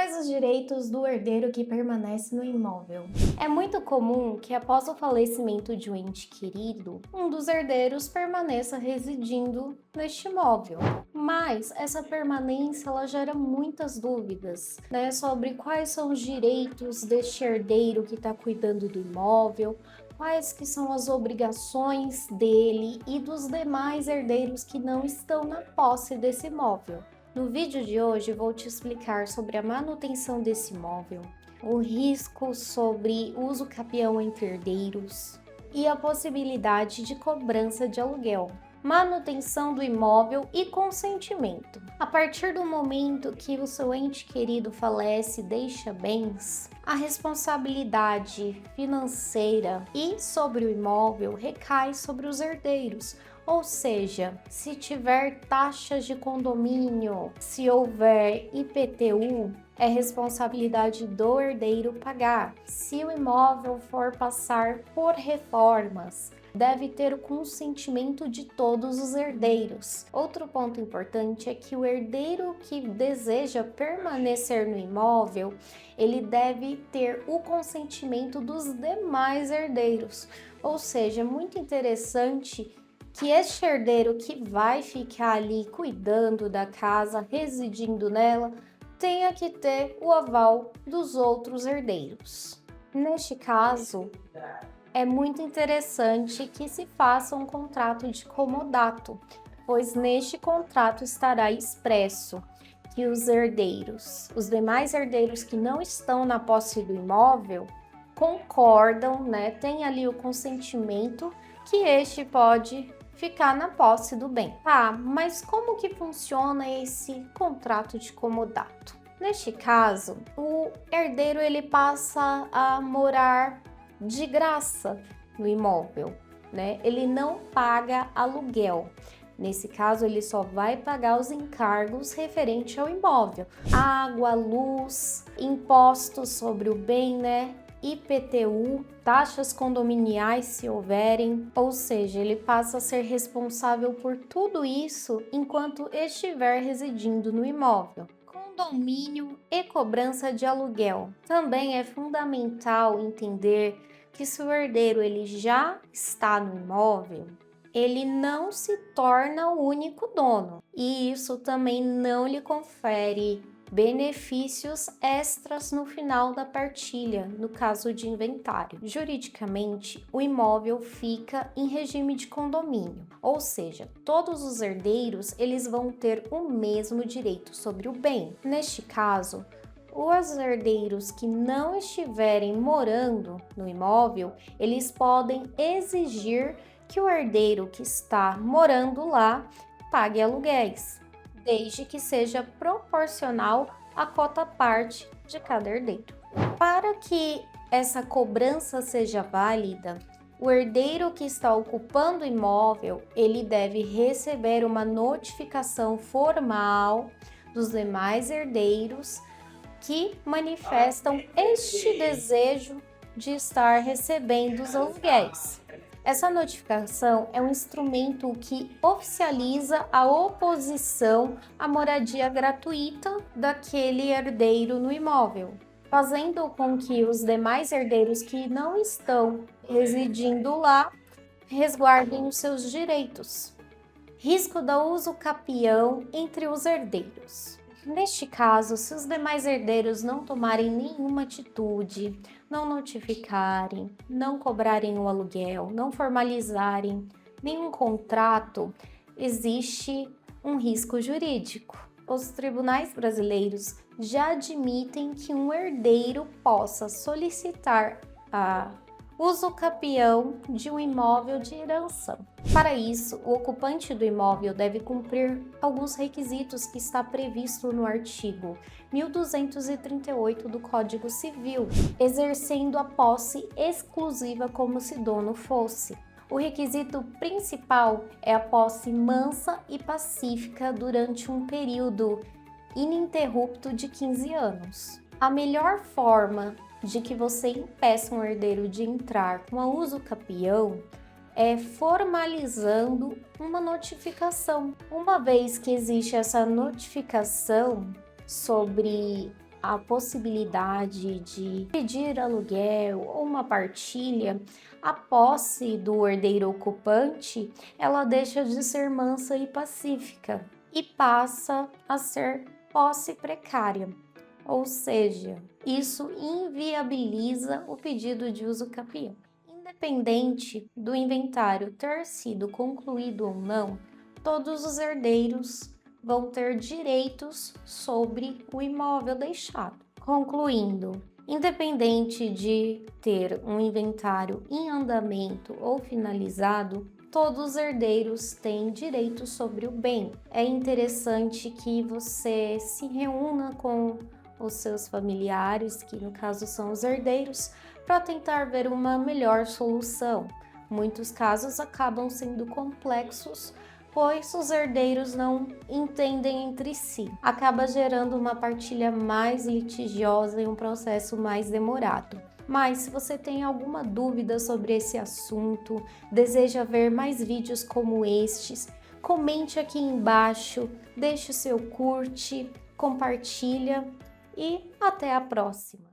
Quais os direitos do herdeiro que permanece no imóvel? É muito comum que, após o falecimento de um ente querido, um dos herdeiros permaneça residindo neste imóvel. Mas essa permanência ela gera muitas dúvidas, né, sobre quais são os direitos deste herdeiro que está cuidando do imóvel, quais que são as obrigações dele e dos demais herdeiros que não estão na posse desse imóvel. No vídeo de hoje vou te explicar sobre a manutenção desse imóvel, o risco sobre uso capião entre herdeiros e a possibilidade de cobrança de aluguel, manutenção do imóvel e consentimento. A partir do momento que o seu ente querido falece e deixa bens, a responsabilidade financeira e sobre o imóvel recai sobre os herdeiros. Ou seja, se tiver taxas de condomínio, se houver IPTU, é responsabilidade do herdeiro pagar. Se o imóvel for passar por reformas, deve ter o consentimento de todos os herdeiros. Outro ponto importante é que o herdeiro que deseja permanecer no imóvel, ele deve ter o consentimento dos demais herdeiros. Ou seja, é muito interessante que este herdeiro que vai ficar ali cuidando da casa, residindo nela, tenha que ter o aval dos outros herdeiros. Neste caso, é muito interessante que se faça um contrato de comodato, pois neste contrato estará expresso que os herdeiros, os demais herdeiros que não estão na posse do imóvel, concordam, né, tem ali o consentimento que este pode ficar na posse do bem. Mas como que funciona esse contrato de comodato? Neste caso, o herdeiro ele passa a morar de graça no imóvel, né? Ele não paga aluguel. Nesse caso, ele só vai pagar os encargos referentes ao imóvel: água, luz, impostos sobre o bem, né? IPTU, taxas condominiais se houverem, ou seja, ele passa a ser responsável por tudo isso enquanto estiver residindo no imóvel. Condomínio e cobrança de aluguel. Também é fundamental entender que se o herdeiro ele já está no imóvel, ele não se torna o único dono e isso também não lhe confere benefícios extras no final da partilha, no caso de inventário. Juridicamente, o imóvel fica em regime de condomínio, ou seja, todos os herdeiros eles vão ter o mesmo direito sobre o bem. Neste caso, os herdeiros que não estiverem morando no imóvel, eles podem exigir que o herdeiro que está morando lá pague aluguéis, desde que seja proporcional à cota-parte de cada herdeiro. Para que essa cobrança seja válida, o herdeiro que está ocupando o imóvel, ele deve receber uma notificação formal dos demais herdeiros que manifestam este desejo de estar recebendo os aluguéis. Essa notificação é um instrumento que oficializa a oposição à moradia gratuita daquele herdeiro no imóvel, fazendo com que os demais herdeiros que não estão residindo lá resguardem os seus direitos. Risco do uso capião entre os herdeiros. Neste caso, se os demais herdeiros não tomarem nenhuma atitude, não notificarem, não cobrarem o aluguel, não formalizarem nenhum contrato, existe um risco jurídico. Os tribunais brasileiros já admitem que um herdeiro possa solicitar a uso capião de um imóvel de herança. Para isso, o ocupante do imóvel deve cumprir alguns requisitos que está previsto no artigo 1238 do Código Civil, exercendo a posse exclusiva como se dono fosse. O requisito principal é a posse mansa e pacífica durante um período ininterrupto de 15 anos. A melhor forma de que você impeça um herdeiro de entrar com a uso capião é formalizando uma notificação. Uma vez que existe essa notificação sobre a possibilidade de pedir aluguel ou uma partilha, a posse do herdeiro ocupante, ela deixa de ser mansa e pacífica e passa a ser posse precária. Ou seja, isso inviabiliza o pedido de uso capião. Independente do inventário ter sido concluído ou não, todos os herdeiros vão ter direitos sobre o imóvel deixado. Concluindo, independente de ter um inventário em andamento ou finalizado, todos os herdeiros têm direitos sobre o bem. É interessante que você se reúna com os seus familiares, que no caso são os herdeiros, para tentar ver uma melhor solução. Muitos casos acabam sendo complexos, pois os herdeiros não entendem entre si. Acaba gerando uma partilha mais litigiosa e um processo mais demorado. Mas se você tem alguma dúvida sobre esse assunto, deseja ver mais vídeos como estes, comente aqui embaixo, deixe o seu curte, compartilha e até a próxima!